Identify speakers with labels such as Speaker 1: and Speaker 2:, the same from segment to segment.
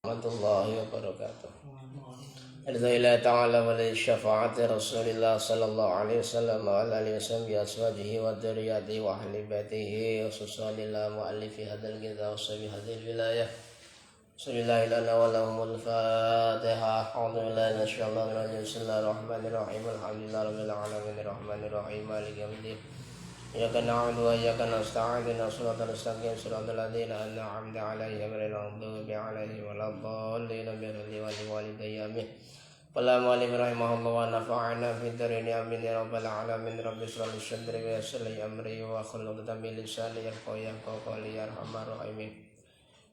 Speaker 1: Warahmatullahi wabarakatuh. Alhamdulillah ta'ala wa li syafa'ati Rasulillah sallallahu alaihi wasallam wa ala alihi wa ashabihi wa dzurriyyatihi wa ahli baitihi khususanillah mu'allifi hadzal kitab wa sahbi hadzal wilayah. Bismillahirrahmanirrahim wa lahumul Fatihah. A'udzu billahi minasy syaithanir rajim. Bismillahirrahmanirrahim. Alhamdulillahi rabbil alamin arrahmanir rahim maliki yaumiddin. Iyyaka na'budu wa iyyaka nasta'in ihdinas siratal mustaqim siratal ladzina an'amta 'alaihim ghairil maghdubi 'alaihim waladdallin amin walidayya amin. Allahumma rahimahullah wa nafa'ana fid dharin amin ya rabbal alamin. Rabbi shrah li sadri wa yassir li amri wa hlul 'uqdatam min lisani yafqahu qawli ya arhamar rahimin.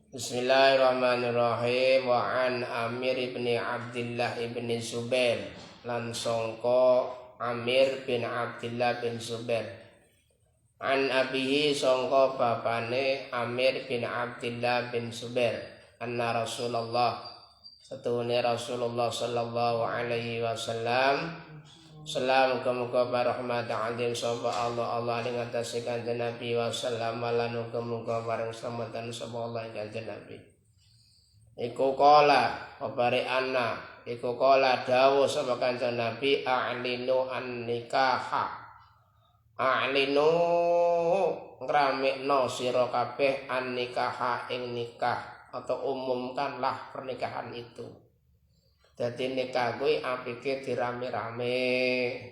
Speaker 1: Bismillahirrahmanirrahim. Wa an Amir ibn Abdullah ibn Zubair lan sangka Amir bin Abdullah bin Zubair an abihi sangka bapane Amir bin Abdullah bin Zubair anna Rasulullah satuhune Rasulullah sallallahu alaihi wasallam salam muga-muga barahmat azim sapa Allah ing atase Kanjeng Nabi wasallam lan muga-muga bareng selamatan sapa Allah ing Kanjeng Nabi iku kala babare anna iku kala dawuh sapa Kanjeng Nabi a'linu an nikaha a'linu ngramekno sira kabeh an nikaha ing nikah atau umumkanlah pernikahan itu. Jadi nikah kuwi apike dirame-rame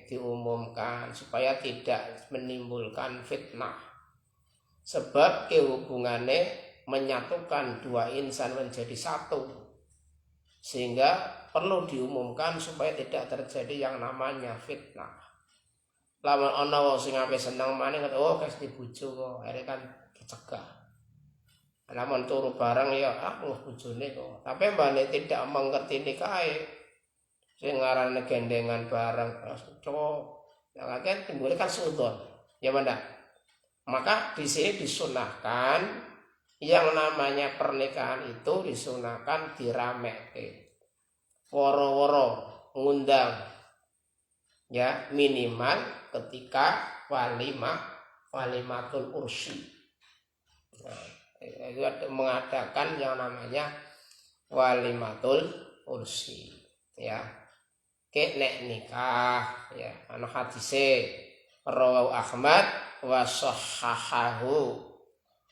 Speaker 1: diumumkan supaya tidak menimbulkan fitnah. Sebab hubungannya menyatukan dua insan menjadi satu. Sehingga perlu diumumkan supaya tidak terjadi yang namanya fitnah. Lawan ana wong sing ape seneng maning kes dibojo kok arek kan dicegah. Lamun turu bareng ya bojone kok. Tapi mbane tidak mengerti nikahe. Sing ngarane gendengan bareng cowok. Yang akan timbul kan suudon. Ya mana? Maka di sini disunahkan yang namanya pernikahan itu disunahkan dirameke. Woro-woro ngundang ya minimal ketika walimatul ursi. Nah, itu mengadakan yang namanya walimatul ursi ya. Nek nikah ya ana hadise rawahu Ahmad wa sahahahu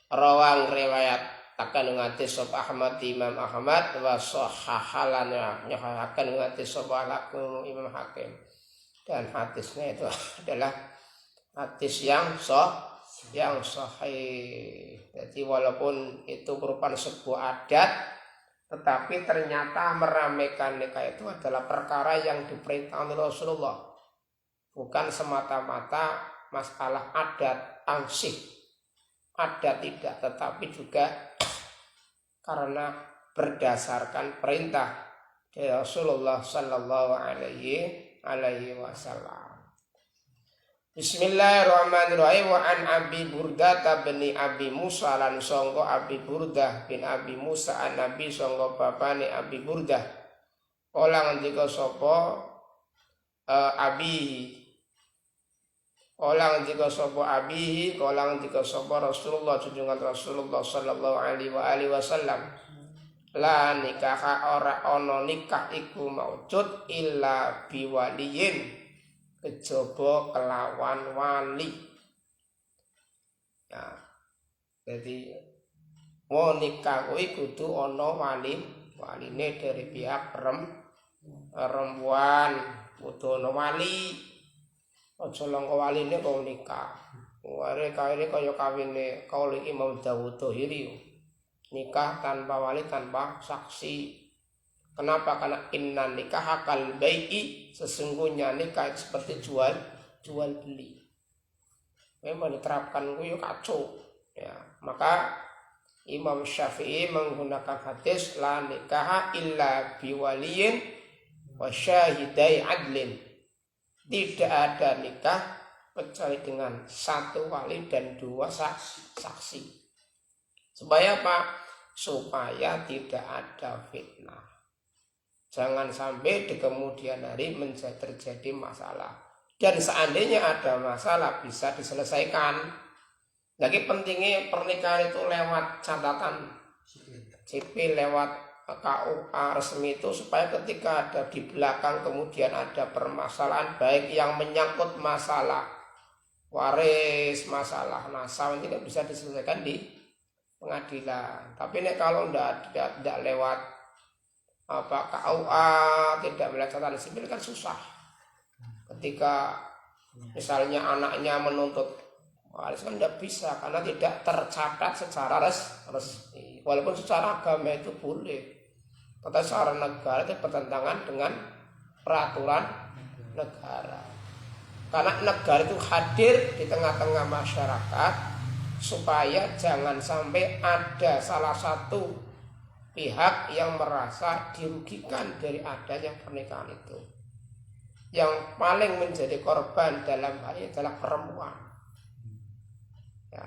Speaker 1: rawang riwayat akan ngadis sapa Ahmad Imam Ahmad wa sahahalan nyahakan ngadis sapa Imam Hakim. Dan hadisnya itu adalah hadis yang sahih. Jadi walaupun itu merupakan sebuah adat, tetapi ternyata meramaikan nikah itu adalah perkara yang diperintahkan oleh Rasulullah. Bukan semata-mata masalah adat ansih, adat tidak, tetapi juga karena berdasarkan perintah dari Rasulullah sallallahu alaihi wasallam. Bismillahirrahmanirrahim. Wa an Abi Burdah bin Abi Musa lan sangka Abi Burdah bin Abi Musa an Nabi sangka bapane Abi Burdah. Ola ngendika sapa Abi Ola ngendika sapa Abi, ola ngendika sapa Rasulullah junjungan Rasulullah sallallahu alaihi wasallam. La nikah ora ana nikah iku maujud illa biwaliyin kejaba kelawan wali. Ya. Jadi mau nikah kuwi kudu ana waline dari pihak perempuan kudu ana wali. Aja langka waline kok nikah. Ware kae kaya kawine kauli Imam Dawud Thahiri. Nikah tanpa wali, tanpa saksi. Kenapa? Karena inna nikah kal bai'i, sesungguhnya nikah seperti jual beli. Memang diterapkan kuwi kacau. Ya, maka Imam Syafi'i menggunakan hadis la nikah illa biwaliyin wa syahidai adlin. Tidak ada nikah kecuali dengan satu wali dan dua saksi. Supaya apa? Supaya tidak ada fitnah. Jangan sampai di kemudian hari terjadi masalah. Dan seandainya ada masalah bisa diselesaikan. Lagi pentingnya pernikahan itu lewat catatan sipil, lewat KUA resmi itu supaya ketika ada di belakang kemudian ada permasalahan baik yang menyangkut masalah waris, masalah nasab tidak bisa diselesaikan di pengadilan. Tapi nek kalau tidak lewat KUA, tidak melihat catatan sipil kan susah. Ketika misalnya anaknya menuntut waris kan tidak bisa karena tidak tercatat secara resmi. Walaupun secara agama itu boleh, tetapi secara negara itu bertentangan dengan peraturan negara. Karena negara itu hadir di tengah-tengah masyarakat supaya jangan sampai ada salah satu pihak yang merasa dirugikan dari adanya pernikahan itu. Yang paling menjadi korban dalam hal ini adalah perempuan. Ya,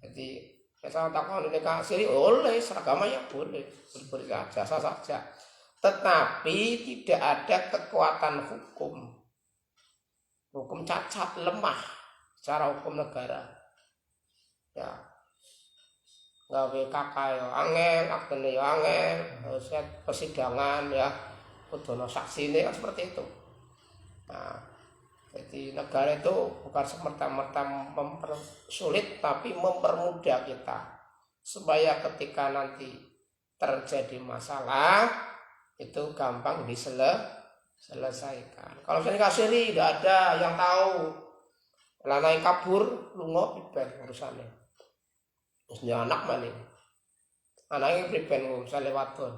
Speaker 1: jadi saya takut nikah siri oleh seragama ya boleh saja, sah saja. Tetapi tidak ada kekuatan hukum cacat, lemah secara hukum negara. Ya, gawe kakak ya angel, aktene ya angel, persidangan ya, kudu saksi ini kan seperti itu. Nah, jadi negara itu bukan semerta-merta mempersulit tapi mempermudah kita supaya ketika nanti terjadi masalah itu gampang diselesaikan. Kalau saya kasih tidak ada yang tahu, lanang kabur lunga priben urusane. Terus dia anak maning, anaknya priben misalnya wadon,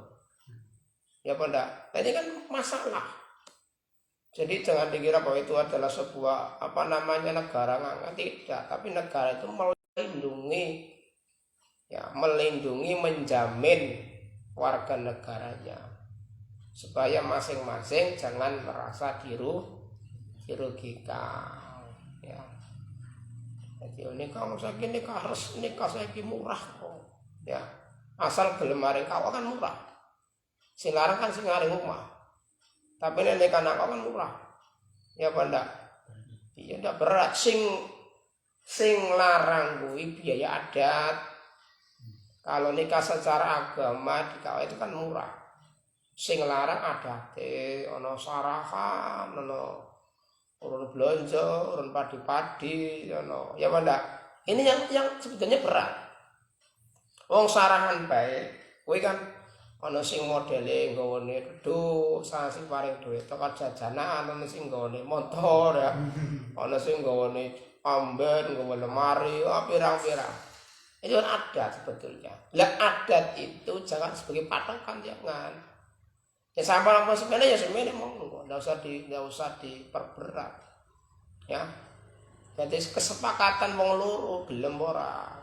Speaker 1: ya apa enggak? Nah, ini kan masalah. Jadi jangan dikira bahwa itu adalah sebuah negara nggak, tidak. Tapi negara itu melindungi, menjamin warga negaranya supaya masing-masing jangan merasa dirugikan. Ya. Jadi nikah harus nikah saiki murah kok. Ya. Asal gelem maring kawak kan murah. Sing larang kan sing ngaring omah. Tapi nek nikah nak kan murah. Ya apa ndak? Iya ndak berat sing larang kuwi biaya adat. Kalau nikah secara agama di KUA itu kan murah. Sing larang adate, ana sarahan, ana urun blonjo, urun padi-padi, ana. Ya apa ndak? Ini yang sebetulnya berat. Wong sarahan bae, kuwi kan ana sing modele nggone reduk, sing paring duit teko jajanan, ana sing nggone motor ya. Ana sing nggone amben, nggone lemari, pirang-pirang. Itu kan adat sebetulnya. Lah adat itu jangan sebagai patokan, jangan. Ya sampai lampu sebenarnya ya sebenarnya monggo, enggak usah diperberat. Ya. Jadi kesepakatan wong loro gelem ora.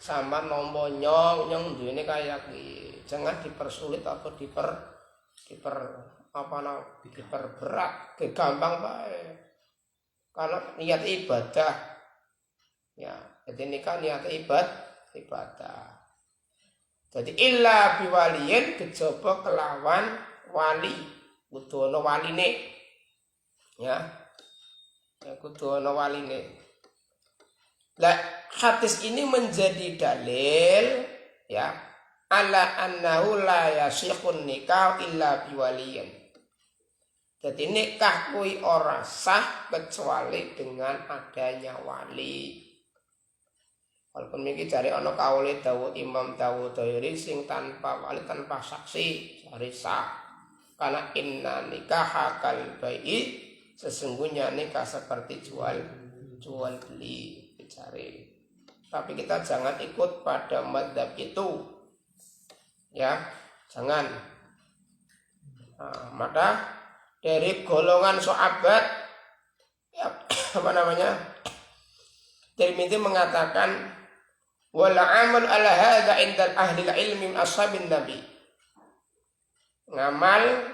Speaker 1: Sampai nomor nyong duwene kaya kuwi. Jangan dipersulit atau diperberat, gampang bae. Karena niat ibadah. Ya, jadi nikah niat ibadah. Jadi illa biwaliyin kejaba kelawan wali, kudu ana waline. Ya. Ya kudu ana waline. Lah hadis ini menjadi dalil ya ala annahu la yasikhun nikah illa biwaliyin. Jadi nikah kuwi ora sah kecuali dengan adanya wali. Walaupun miki jare ana kaule dawuh Imam Dawudairi sing tanpa wali tanpa saksi jare sah. Karena inna nikah kal bai'i, sesungguhnya nikah seperti jual beli cari. Tapi kita jangan ikut pada madzhab itu. Ya, jangan. Nah, maka dari golongan sahabat ya, Tirmidzi mengatakan wala amal ala hadza indal ahli ilmi min ashabin nabi. Ngamal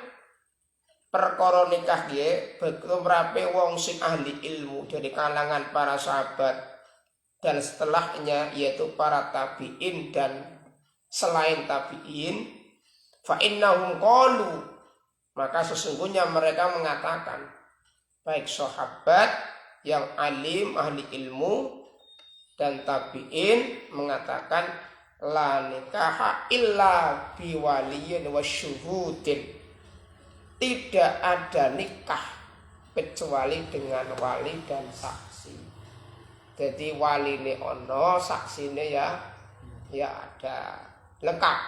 Speaker 1: perkara nikah nggih bekumrape wong sing ahli ilmu dari kalangan para sahabat dan setelahnya yaitu para tabi'in dan selain tabi'in, fa innahum qalu, maka sesungguhnya mereka mengatakan, baik sahabat yang alim ahli ilmu dan tabi'in mengatakan la nikaha illa biwaliyin wasyuhudin. Tidak ada nikah kecuali dengan wali dan saksi. Jadi wali ini ono, saksi ini ya ada lengkap.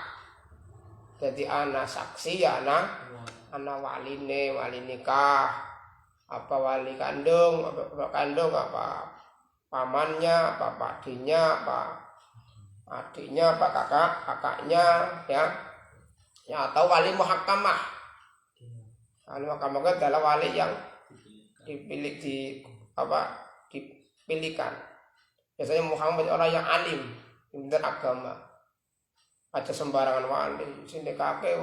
Speaker 1: Jadi anak saksi ya anak wali nikah, apa wali kandung, apa pamannya, apa pakdinya, apa adiknya, apa kakaknya, ya atau wali muhakamah. Wali muhakamah adalah wali yang dipilihkan. Biasanya muhakamah orang yang alim, pintar agama. Aja sembarangan wali, sini kakek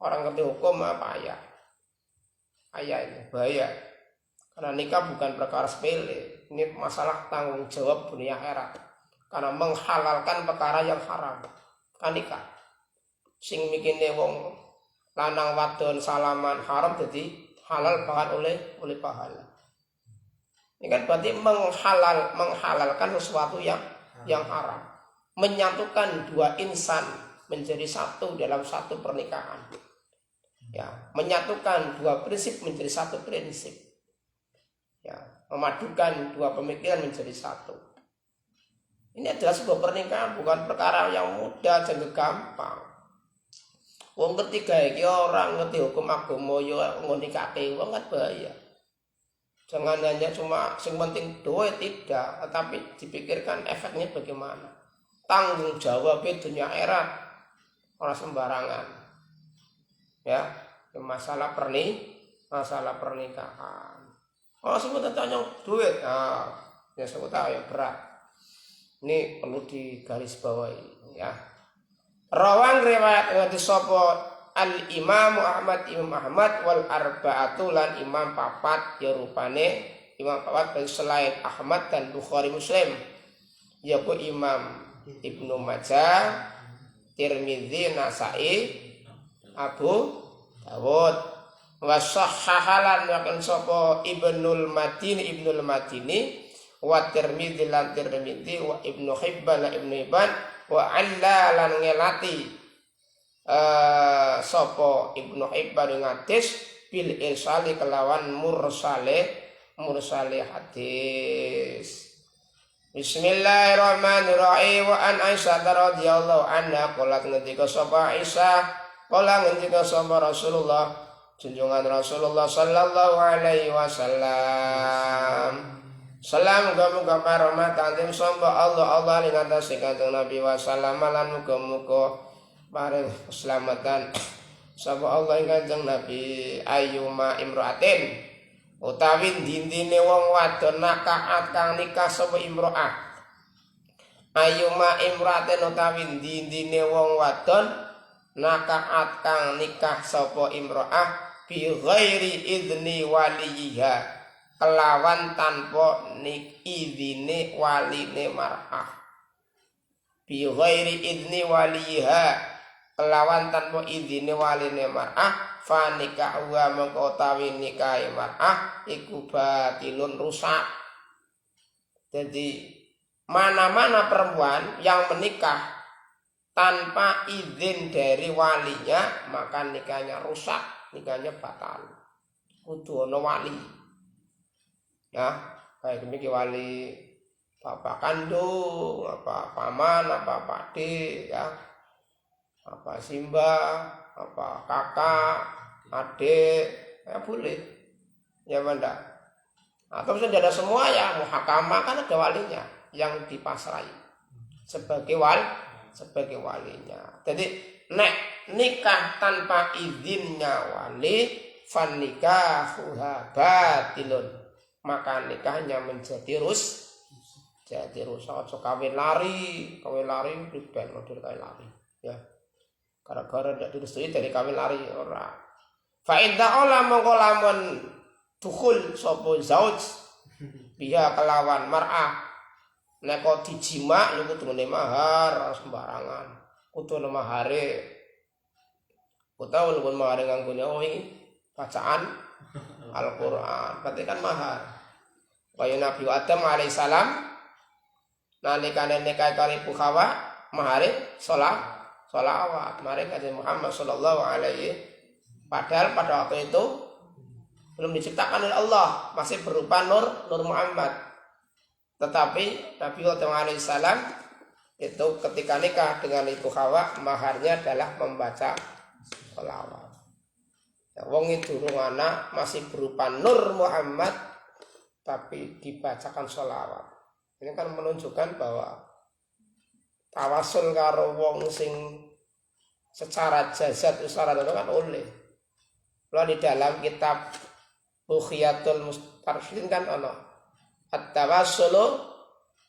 Speaker 1: orang ngerti hukum apa ayah ini bahaya. Karena nikah bukan perkara sepele, ini masalah tanggung jawab dunia akhirat. Karena menghalalkan perkara yang haram, kan nikah. Sing mikine wong lanang wadon salaman haram jadi halal bahkan oleh pahala. Ini kan berarti menghalalkan sesuatu yang haram, menyatukan dua insan menjadi satu dalam satu pernikahan. Ya, menyatukan dua prinsip menjadi satu prinsip. Ya, memadukan dua pemikiran menjadi satu. Ini adalah sebuah pernikahan, bukan perkara yang mudah dan gampang. Wong ketiga iki orang ngerti hukum agama yo ngonikake wong kan bahaya. Jangan hanya cuma sing penting duit, tidak, tetapi dipikirkan efeknya bagaimana. Tanggung jawab dunia akhirat orang sembarangan. Ya, masalah pernikahan. Kalau sebut tentang duit, ya sebut tahu ya berat. Ini perlu digarisbawahi, ya. Rawang riwayat ngati sapa al Imam Ahmad wal arba'atu lan imam papat ya rupane imam papat selain Ahmad dan Bukhari Muslim, yaitu Imam Ibnu Majah, Tirmidzi, Nasai, Abu Dawud. Wa sahhahalan yakin sapa Ibnul Madini wa Tirmidzi lan Tirmidzi wa Ibnu Hibban lan Ibnu Hibban wa alla lan ngelati sapa Ibnu Hibban ngadis bil irsali kelawan mursale hadis. Bismillahirrahmanirrahim. Wa an Aisyah radhiyallahu anha qalat ngendika sapa Aisyah qala ngendika sapa Rasulullah junjungan Rasulullah sallallahu alaihi wasallam. Salam muga-muga rahmat antim samba Allah ing atase Kanjeng Nabi wasallam lan muga-muga paring keselamatan sapa Allah ing Kanjeng Nabi. Ayyuma imraatin utawi dindine wong wadon nakaat kang nikah sapa imro'ah. Ayyuma imraatin utawi dindine wong wadon nakaat kang nikah sapa imro'ah bi ghairi idzni waliha kelawan tanpa izine waline mar'ah. Bi ghairi idzni waliha kelawan tanpa izine waline mar'ah fa nikahu mengko utawi nikahe mar'ah iku batilun rusak. Jadi mana-mana perempuan yang menikah tanpa izin dari walinya maka nikahnya rusak, nikahnya batal. Kudu ana wali. Ya, kayak demikian wali bapak kandung, apa paman, apa pakde, ya, apa simba, apa kakak, adik, ya boleh, ya benda. Atau sudah ada semua ya muhakamah kan ada walinya yang dipasrai sebagai walinya. Jadi nek nikah tanpa izinnya wali, fan nikahuha batilun. Maka nikahnya menjadi rusak. Ojo kawin lari diben model kawin lari, ya. Gara-gara tidak direstui dari kawin lari ora. Fa idza ola mongko lamun dukhul sapa zauj biha kelawan mar'ah nek kok dijima niku dene mahar sembarangan. Kudu mahare. Utawa nuwun mahar nganggone iki bacaan Al-Qur'an. Berarti kan mahar. Kaya Nabi Adam alaihissalam nalikane nikah kali Hawa mahare sholawat. Mari Kanjeng Muhammad sallallahu alaihi, padahal pada waktu itu belum diciptakan oleh Allah, masih berupa Nur Muhammad. Tetapi Nabi Adam alaihissalam itu ketika nikah dengan Ibu Hawa, maharnya adalah membaca sholawat. Ya, wong itu durung anak masih berupa Nur Muhammad, tapi dibacakan sholawat. Ini kan menunjukkan bahwa tawasul karo wong sing secara jasad secara itu kan oleh. Lalu di dalam kitab Bukhiyatul Mustarsyidin kan ono at-tawassulu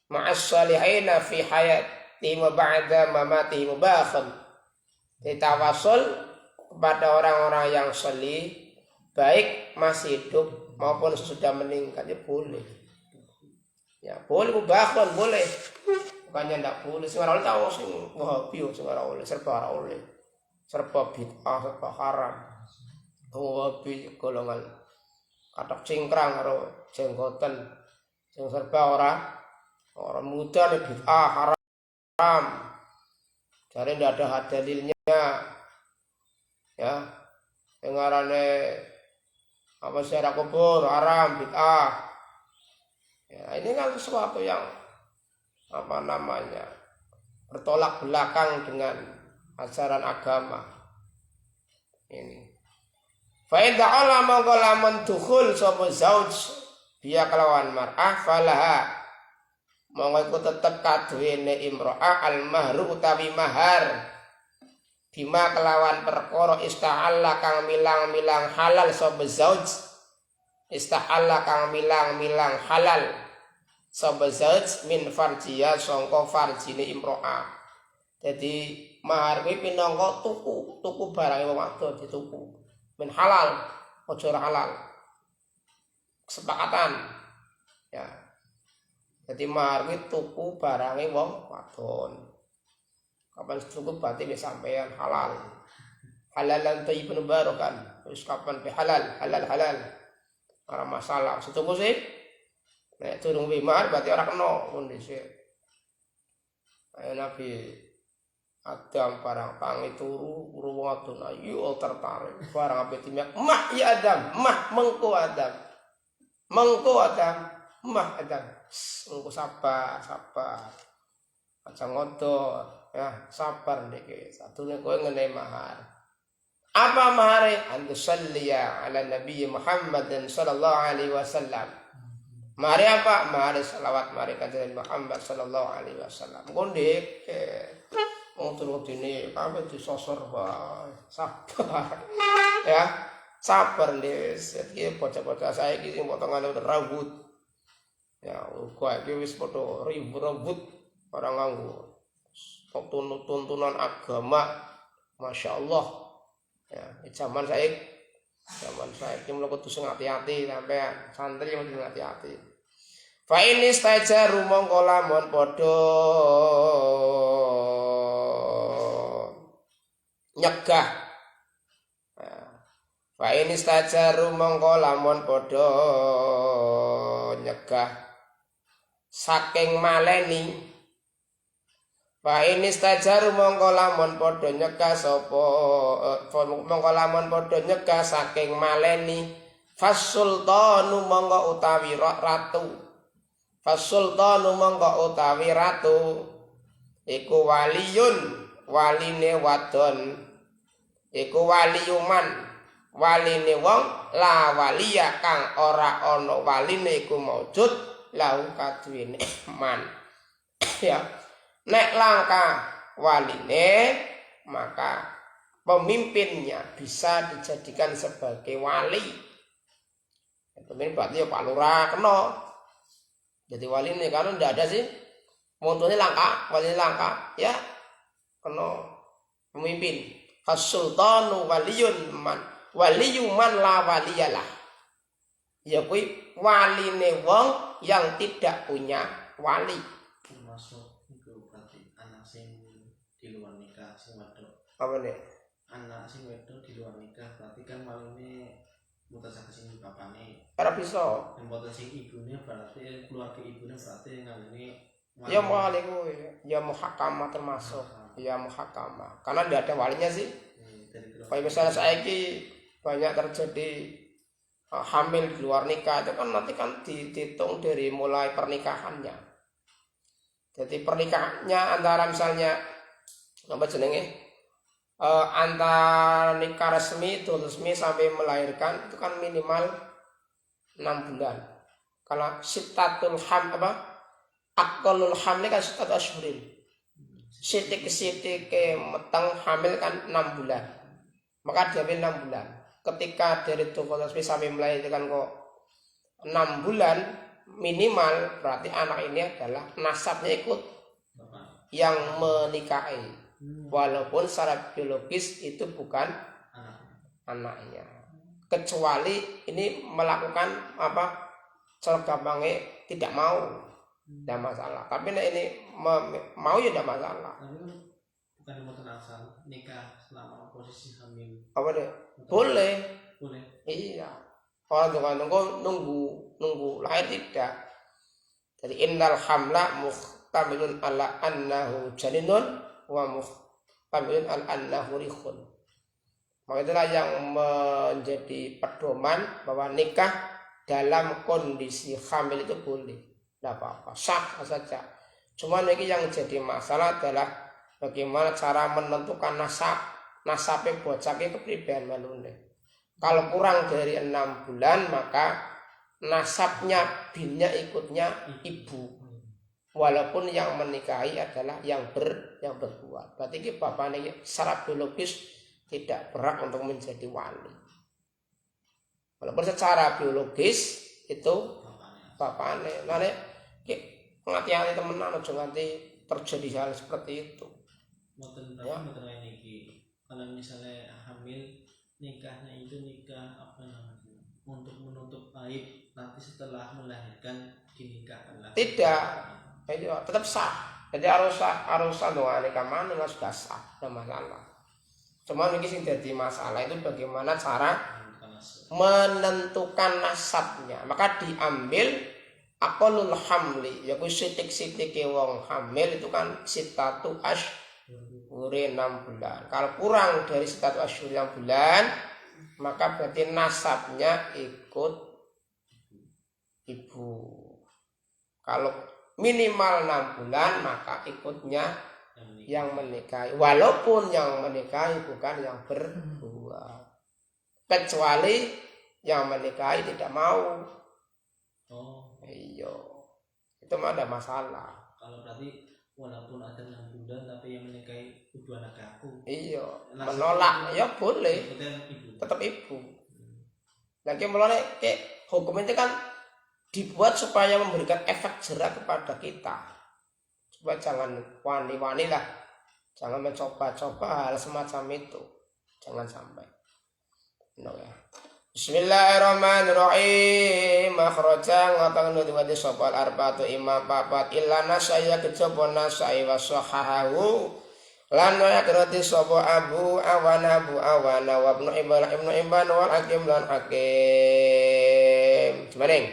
Speaker 1: ma'as salihina fi hayati wa ba'da mamati mubakhun. Ditawasul kepada orang-orang yang salih, baik masih hidup maupun sudah meninggal, ya boleh. Ya boleh mubakhun, boleh. Bukannya ndak boleh. Sing ora oleh tahu sing Wahabi sing ora oleh, serba ora oleh. Serba bid'ah, serba haram. Wahabi golongan katok cingkrang karo jenggoten sing serba orang muda nih bid'ah haram. Jadi ndak ada dalilnya. Ya. Yang ngarane apa ziarah kubur haram bid'ah. Ya, ini kan sesuatu yang apa namanya bertolak belakang dengan ajaran agama ini. Fa idza alama qalaman dukhul sapa zauj biya kelawan mar'ah falaha monggo iku tetep kaduwene imro'ah al mahru utawi mahar bima kelawan perkara istahalla kang milang-milang halal sapa zauj, istahalla kang milang-milang halal sapa zauj min farjiya sangka farjine imro'ah. Jadi mahar kuwi pinangka tuku barang wong wadon dituku. Min halal, ojo halal. Kesepakatan. Ya. Jadi mahar kuwi tuku barange wong wadon. Kapan cukup berarti wis sampeyan halal. Halalan thayyibun barakan. Wis kapan be halal. Ora masalah. Setuku sih. Nek durung mahar berarti ora kena ngono dhisik. Ayo Nabi Adam barang tangi turu wong wadon ayo tertarik barang ape timak mah ya Adam mah mengko Adam mah Adam mengko sabar aja ngodor ya sabar niki satune kowe ngene mahar apa mahare antusalliya ala nabi Muhammad sallallahu alaihi wasallam. Mari apa? Mari selawat mari kanjeng Muhammad sallallahu alaihi wasallam. Ngondik turun ini apa disosor wae sabar ya sabar Des iki bocah-bocah saya iki sing potongane rambut ya uga iki wis padha rambut orang nganggo tuntunan agama Masya Allah ya zaman saya iki mulai kudu sing hati-hati sampean santri kudu hati-hati. Fa ini stajaru mongko lamun padha nyegah. Fa ini stajaru mongko lamun padha nyegah saking maleni. Fa ini stajaru mongko lamun padha nyegah sapa mongko lamun padha nyegah saking maleni. Fasultanu mongko utawi ratu. Fasultanu mongko utawi ratu iku waliyun waline wadon. Iku waliyuman waline wong la waliya kang ora ana waline iku maujud lahu kaduwene man. Ya nek langka waline maka pemimpinnya bisa dijadikan sebagai wali. Pemimpin berarti ya Pak Lurah kena. Jadi wali ini kan ndak ada sih. Montone langka, wali langka ya kena pemimpin. As-sultanu waliyun man waliyuman la waliyalah. Ya kuwi waline wong yang tidak punya wali.
Speaker 2: Termasuk itu berarti anak sing di luar nikah sing wedok.
Speaker 1: Apa nih?
Speaker 2: Anak sing wedok di luar nikah berarti kan waline mboten saged sing bapane.
Speaker 1: Ora bisa.
Speaker 2: Mboten sing ibune berarti keluarga ibune berarti ngene
Speaker 1: Ya wali kuwi, ya muhakama termasuk, ya muhakama. Karena tidak ada walinya sih. Kayak misalnya saiki banyak terjadi hamil di luar nikah itu kan nanti kan dihitung dari mulai pernikahannya. Jadi pernikahannya antara misalnya apa jenenge antara nikah resmi itu resmi sampai melahirkan itu kan minimal 6 bulan. Kalau sitatul ham apa akolul hamil kan sitat asyurin. Sitik meteng hamil kan 6 bulan. Maka diambil 6 bulan. Ketika dari tukul resmi sampai melahirkan kok 6 bulan minimal berarti anak ini adalah nasabnya ikut yang menikahi. Walaupun secara biologis itu bukan anaknya. Kecuali ini melakukan apa cara gampangnya tidak mau, tidak masalah. Tapi ini mau ya tidak masalah.
Speaker 2: Bukan mboten asal nikah selama posisi hamil.
Speaker 1: Apa deh? Boleh.
Speaker 2: Boleh.
Speaker 1: Iya. Orang tukang nunggu lahir tidak. Jadi innal hamla muhtamilun ala annahu janinun wa muhtamilun ala annahu rikhun. Maka itulah yang menjadi pedoman bahwa nikah dalam kondisi hamil itu boleh. Tidak apa-apa, sah saja. Cuma ini yang jadi masalah adalah bagaimana cara menentukan nasabnya bocahnya kepribadian manune. Kalau kurang dari 6 bulan maka nasabnya binnya ikutnya ibu. Walaupun yang menikahi adalah yang berbuat. Berarti ini bapaknya secara biologis tidak berhak untuk menjadi wali. Walaupun secara biologis itu bapaknya. Nah, hati-hati temenan aja nganti terjadi hal seperti itu.
Speaker 2: Ya. Kalau misalnya hamil nikahnya itu nikah apa namanya untuk menutup aib nanti setelah melahirkan dinikahkan lagi. Tidak,
Speaker 1: itu tetap sah. Jadi harus doa nikah mana nggak sudah sah, tidak masalah. Cuma ini sih jadi masalah itu bagaimana cara menentukan nasabnya. Maka diambil aqallul hamli, yaitu sitik-sitik wong hamil itu kan sitatu asyhuri 6 bulan. Kalau kurang dari sitatu asyhuri 6 bulan, maka berarti nasabnya ikut ibu. Kalau minimal 6 bulan, maka ikutnya yang menikahi. Walaupun yang menikahi bukan yang berbuat. Kecuali yang menikahi tidak mau. Iya, itu mah ada masalah.
Speaker 2: Kalau berarti walaupun ada 6 bulan tapi yang menikahi ibu anak aku.
Speaker 1: Iya, menolak ya boleh. Tetap ibu. Lagi mulai hukum itu kan dibuat supaya memberikan efek jerak kepada kita. Supaya jangan wani-wani lah. Jangan mencoba-coba hal semacam itu. Jangan sampai. No, ya. Bismillahirrahmanirrahim. Makhrajan ngatang nuti sopal arba'atu imam papat illa nasaya kejaba nasai wa sahahahu lan wa yakrati sapa abu awana wa ibnu ibn wal hakim lan hakim. Semarang.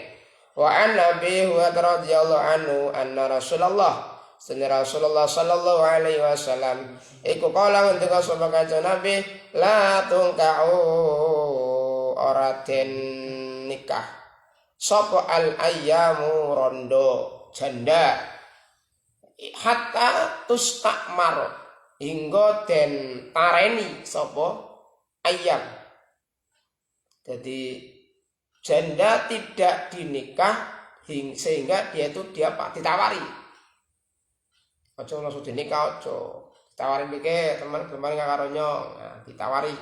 Speaker 1: Wa an nabi wa radhiyallahu anhu anna Rasulullah sallallahu alaihi wasallam iku kala ngendika sapa kanjeng Nabi la tungka'u ora den nikah sapa al ayyamu rondo janda hatta tustakmar hingga den tareni sapa ayyam. Jadi janda tidak dinikah sehingga dia ditawari. Aja langsung dinikah aja. Ditawari iki teman-teman karo nyong. Nah, ditawani.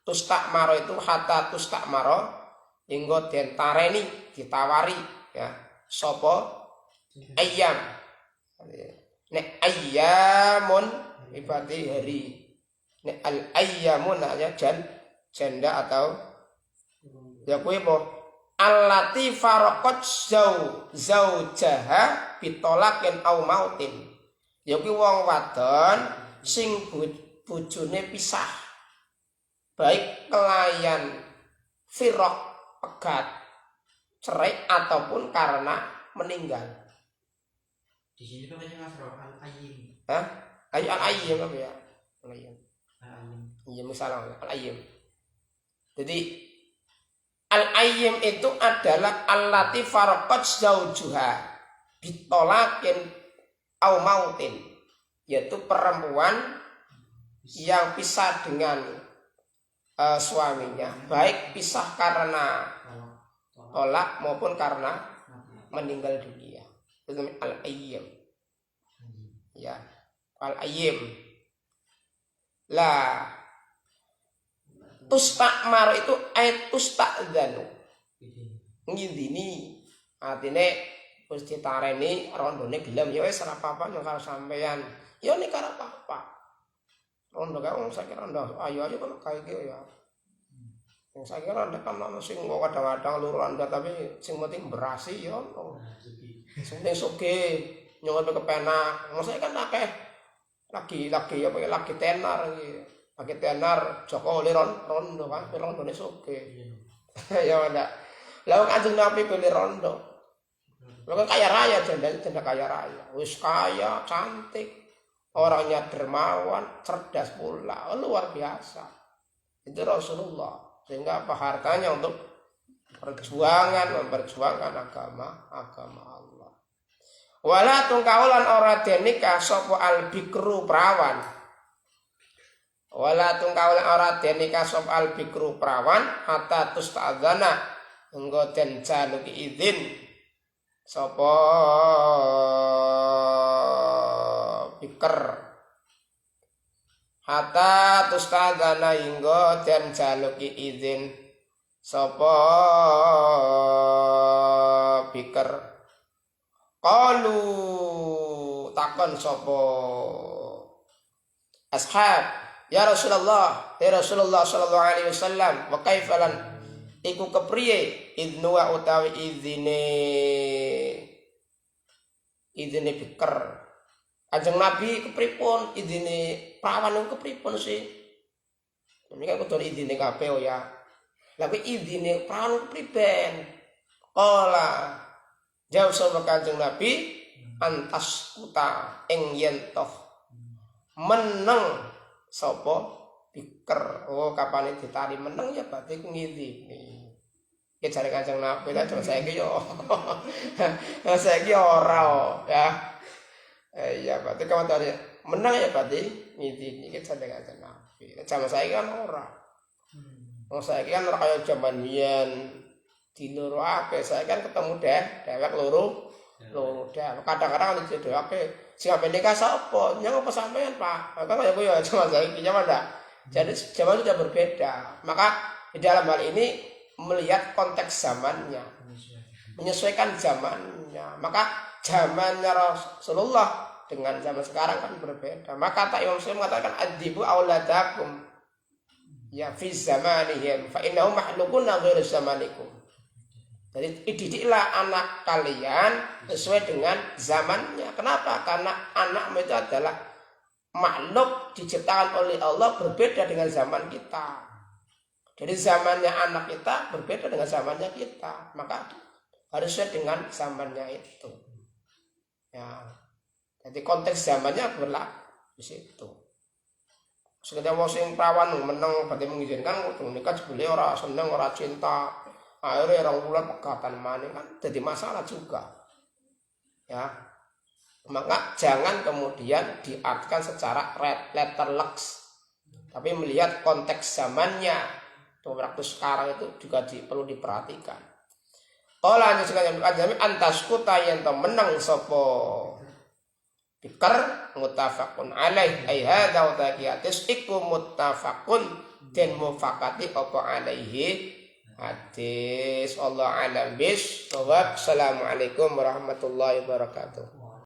Speaker 1: Tustakmaro itu hatta tustakmaro hingga den tareni ditawari ya. Sapa ayyam. Nek ayyamun berarti hari. Nek al ayyamun namanya janda atau ya kuwi apa? Allati faraqat zaujaha bitolaqin au mautin. Ya kuwi wong wadon sing bojone pisah. Baik kelayan firaq pegat cerai ataupun karena meninggal.
Speaker 3: Di sini makanya Mas Roh al-ayyim.
Speaker 1: Hah? Ayo al-ayyim apa ya? Al-ayyim.
Speaker 3: Al-ayyim.
Speaker 1: Iya misalnya al-ayyim. Jadi al-ayyim itu adalah allati faraqat zaujuha bitolakin au mautin, yaitu perempuan yang pisah dengan suaminya, baik pisah karena tolak maupun karena meninggal dunia. Itu al-ayyim. Ya, al-ayyim. Lah tustakmar itu ayat tustakdanu ngidini artine wis ditareni rondone gelem ya wis ora apa-apa yo karo sampean ya nek ora apa-apa rondo kae wong saiki rondo ayo kok kae iki ya wong saiki rondo kan ono sing kadang-kadang loro anda tapi sing penting berasi ya ono sing sugih nyuwun kepenak mosok kan akeh lagi apa lagi tenar iki. Pakai tenar Joko oleh rondo kan, rondone soge. Ya ada. Lalu Kanjeng Nabi pilih rondo. Lalu kan kaya raya, janda kaya raya. Wis kaya, cantik, orangnya dermawan, cerdas pula, luar biasa. Itu Rasulullah. Sehingga apa hartanya untuk memperjuangkan agama Allah. Wala tungkaulan ora denika sapa al-bikru perawan. Wala tungkaulan ora denika sapa al-bikru perawan hatta tusta'dzana engko den jaluki izin sapa biker hatta tusta'dzana engko den jaluki izin sapa biker qalu takon sapa ashab ya Rasulullah sallallahu alaihi wasallam wa kaifalan iku kepriye idnu wa utawi idine biker Kanjeng Nabi kepripun idine perawan niku kepripun sih ini kan kudu idine kabeh ya lha kuwi idine perawan priben qala jawab sapa Kanjeng Nabi antas kuta ing yen toh meneng sapa biker kapan ditari meneng ya berarti ngidini iki jare Kanjeng Nabi lah saiki yo saiki ora ya iya berarti kawan tadi meneng ya berarti ngidini iki jare Kanjeng Nabi zaman saiki kan ora saiki kan ora kaya jaman biyen diloroake saiki kan ketemu dewek loro dewek kadang-kadang kan dewek siapa nikah sapa? Nyang apa sampean, Pak? Maka kaya ya cuma saiki zaman ndak. Jadi zaman sudah berbeda. Maka di dalam hal ini melihat konteks zamannya. Menyesuaikan zamannya. Maka zamannya Rasulullah dengan zaman sekarang kan berbeda. Maka kata Imam Muslim mengatakan adibu auladakum ya fi zamanihim fa innahum mahlukuna ghairu zamanikum. Jadi didiklah anak kalian sesuai dengan zamannya. Kenapa? Karena anakmu itu adalah makhluk diciptakan oleh Allah berbeda dengan zaman kita. Jadi zamannya anak kita berbeda dengan zamannya kita. Maka harus sesuai dengan zamannya itu. Ya. Jadi konteks zamannya berlaku di situ. Sekedar wong sing perawan meneng berarti mengizinkan nikah sebelum ora seneng ora cinta. Akhirnya orang bulan pegatan maning kan jadi masalah juga ya maka jangan kemudian diartikan secara letterleks tapi melihat konteks zamannya waktu sekarang itu juga perlu diperhatikan kalau hanya sekalian antaskuta yang menang sopo biker mutafakun alaih ayhada wa taqiyatis iku mutafakun dan mufakati opo alaihi hadis Allah alam bis. Assalamualaikum warahmatullahi wabarakatuh.